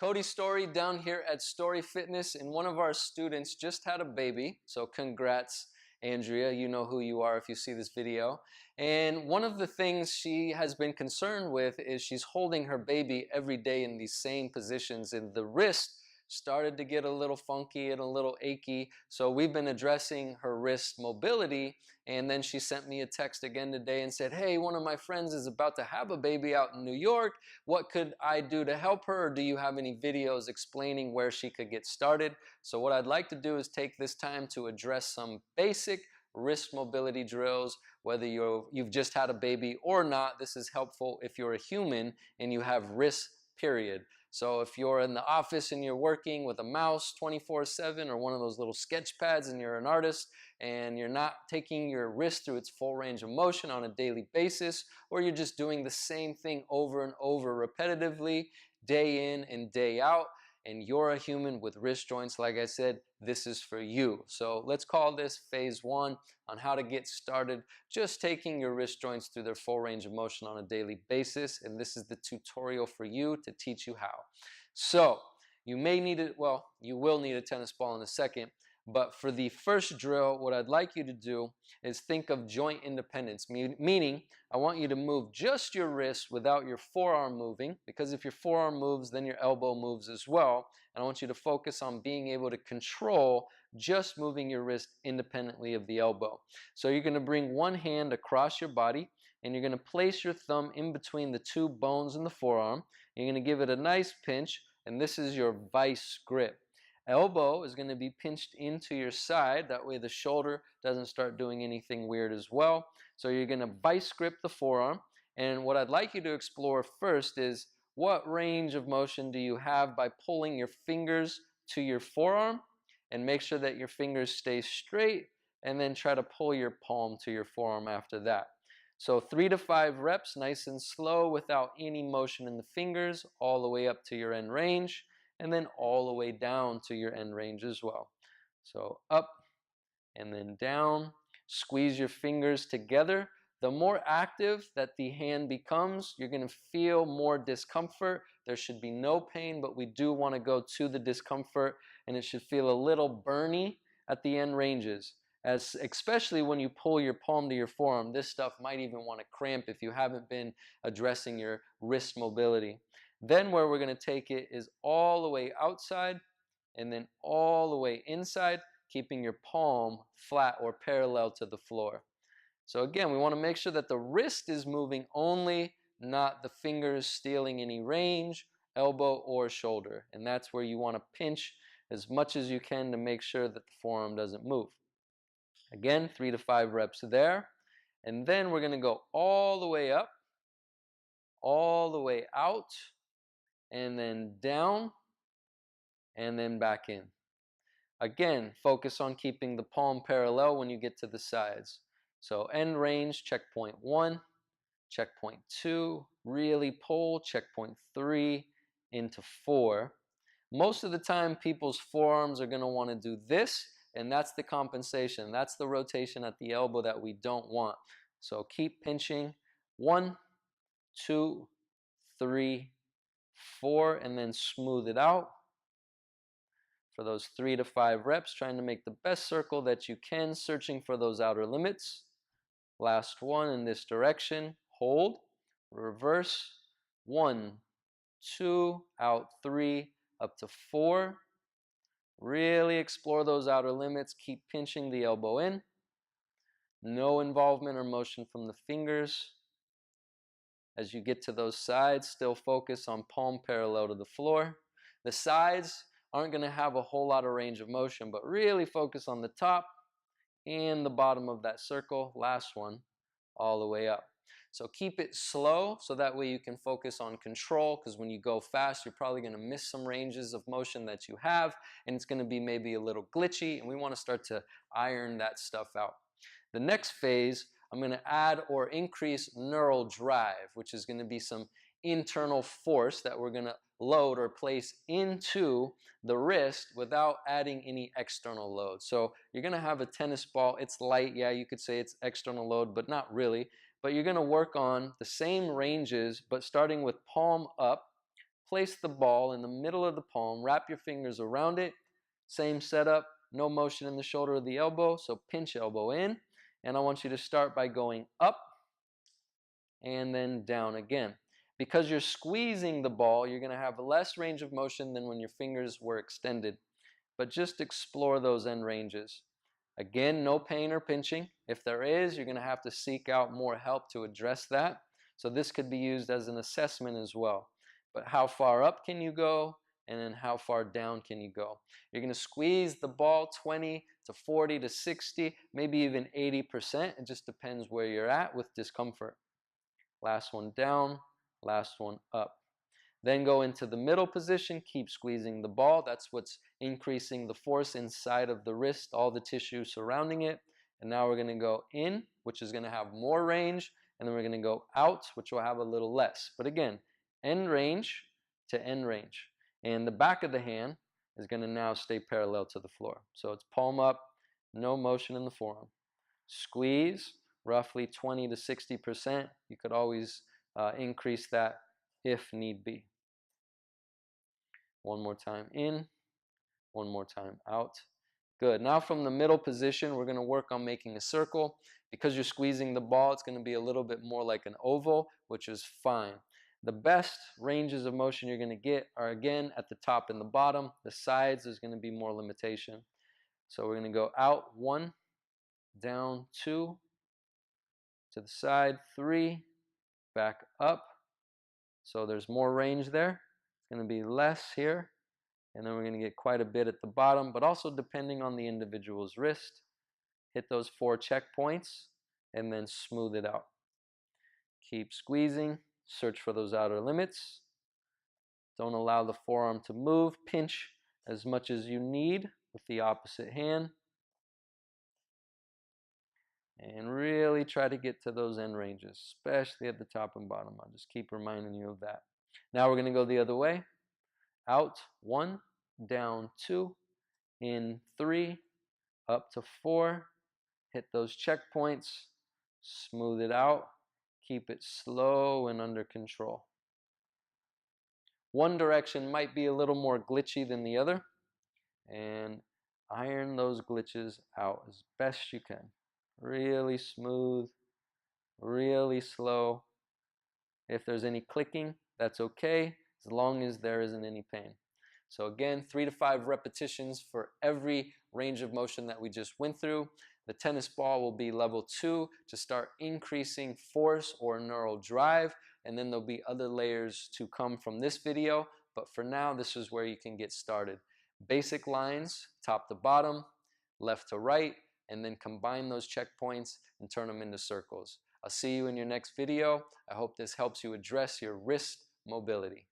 Cody Story down here at Story Fitness, and one of our students just had a baby. So congrats, Andrea. You know who you are if you see this video. And one of the things she has been concerned with is she's holding her baby every day in these same positions, and the wrist started to get a little funky and a little achy. So we've been addressing her wrist mobility. And then she sent me a text again today and said, hey, one of my friends is about to have a baby out in New York. What could I do to help her? Or do you have any videos explaining where she could get started? So what I'd like to do is take this time to address some basic wrist mobility drills. Whether you've just had a baby or not, this is helpful if you're a human and you have wrists, period. So if you're in the office and you're working with a mouse 24/7 or one of those little sketch pads and you're an artist and you're not taking your wrist through its full range of motion on a daily basis, or you're just doing the same thing over and over repetitively, day in and day out, and you're a human with wrist joints, like I said, this is for you. So let's call this phase one on how to get started just taking your wrist joints through their full range of motion on a daily basis. And this is the tutorial for you to teach you how. So you may need it, well, you will need a tennis ball in a second. But for the first drill, what I'd like you to do is think of joint independence, meaning I want you to move just your wrist without your forearm moving, because if your forearm moves, then your elbow moves as well. And I want you to focus on being able to control just moving your wrist independently of the elbow. So you're going to bring one hand across your body, and you're going to place your thumb in between the two bones in the forearm. You're going to give it a nice pinch, and this is your vice grip. Elbow is going to be pinched into your side. That way the shoulder doesn't start doing anything weird as well. So you're going to vice grip the forearm. And what I'd like you to explore first is what range of motion do you have by pulling your fingers to your forearm, and make sure that your fingers stay straight, and then try to pull your palm to your forearm after that. So 3 to 5 reps, nice and slow without any motion in the fingers, all the way up to your end range, and then all the way down to your end range as well. So up and then down. Squeeze your fingers together. The more active that the hand becomes, you're going to feel more discomfort. There should be no pain, but we do want to go to the discomfort, and it should feel a little burny at the end ranges. Especially when you pull your palm to your forearm, this stuff might even want to cramp if you haven't been addressing your wrist mobility. Then where we're going to take it is all the way outside and then all the way inside, keeping your palm flat or parallel to the floor. So again, we want to make sure that the wrist is moving only, not the fingers stealing any range, elbow or shoulder. And that's where you want to pinch as much as you can to make sure that the forearm doesn't move. Again, 3 to 5 reps there. And then we're going to go all the way up, all the way out, and then down, and then back in. Again, focus on keeping the palm parallel when you get to the sides. So end range, checkpoint 1, checkpoint 2, really pull, checkpoint 3 into 4. Most of the time, people's forearms are going to want to do this, and that's the compensation. That's the rotation at the elbow that we don't want. So keep pinching. 1, 2, 3, 4, and then smooth it out. For those 3 to 5 reps, trying to make the best circle that you can, searching for those outer limits. Last one in this direction. Hold, reverse. 1, 2, out 3, up to 4. Really explore those outer limits. Keep pinching the elbow in. No involvement or motion from the fingers. As you get to those sides, still focus on palm parallel to the floor. The sides aren't going to have a whole lot of range of motion, but really focus on the top and the bottom of that circle. Last one, all the way up. So keep it slow so that way you can focus on control, because when you go fast, you're probably going to miss some ranges of motion that you have, and it's going to be maybe a little glitchy, and we want to start to iron that stuff out. The next phase, I'm going to add or increase neural drive, which is going to be some internal force that we're going to load or place into the wrist without adding any external load. So you're going to have a tennis ball. It's light. Yeah, you could say it's external load, but not really. But you're going to work on the same ranges, but starting with palm up, place the ball in the middle of the palm, wrap your fingers around it. Same setup, no motion in the shoulder or the elbow, so pinch elbow in. And I want you to start by going up and then down again. Because you're squeezing the ball, you're going to have less range of motion than when your fingers were extended. But just explore those end ranges. Again, no pain or pinching. If there is, you're going to have to seek out more help to address that. So this could be used as an assessment as well. But how far up can you go? And then how far down can you go? You're going to squeeze the ball 20 to 40 to 60, maybe even 80%. It just depends where you're at with discomfort. Last one down, last one up. Then go into the middle position, keep squeezing the ball. That's what's increasing the force inside of the wrist, all the tissue surrounding it. And now we're going to go in, which is going to have more range, and then we're going to go out, which will have a little less. But again, end range to end range. And the back of the hand is going to now stay parallel to the floor. So it's palm up, no motion in the forearm. Squeeze, roughly 20 to 60%. You could always increase that if need be. One more time in, one more time out. Good. Now from the middle position, we're going to work on making a circle. Because you're squeezing the ball, it's going to be a little bit more like an oval, which is fine. The best ranges of motion you're going to get are, again, at the top and the bottom. The sides, there's going to be more limitation. So we're going to go out 1, down 2, to the side 3, back up. So there's more range there. It's going to be less here. And then we're going to get quite a bit at the bottom, but also depending on the individual's wrist. Hit those 4 checkpoints and then smooth it out. Keep squeezing. Search for those outer limits. Don't allow the forearm to move. Pinch as much as you need with the opposite hand. And really try to get to those end ranges, especially at the top and bottom. I'll just keep reminding you of that. Now we're going to go the other way. Out 1, down 2, in 3, up to 4. Hit those checkpoints, smooth it out, keep it slow and under control. One direction might be a little more glitchy than the other, and iron those glitches out as best you can. Really smooth, really slow. If there's any clicking, that's okay, as long as there isn't any pain. So again, 3 to 5 repetitions for every range of motion that we just went through. The tennis ball will be level 2 to start increasing force or neural drive, and then there'll be other layers to come from this video, but for now, this is where you can get started. Basic lines, top to bottom, left to right, and then combine those checkpoints and turn them into circles. I'll see you in your next video. I hope this helps you address your wrist mobility.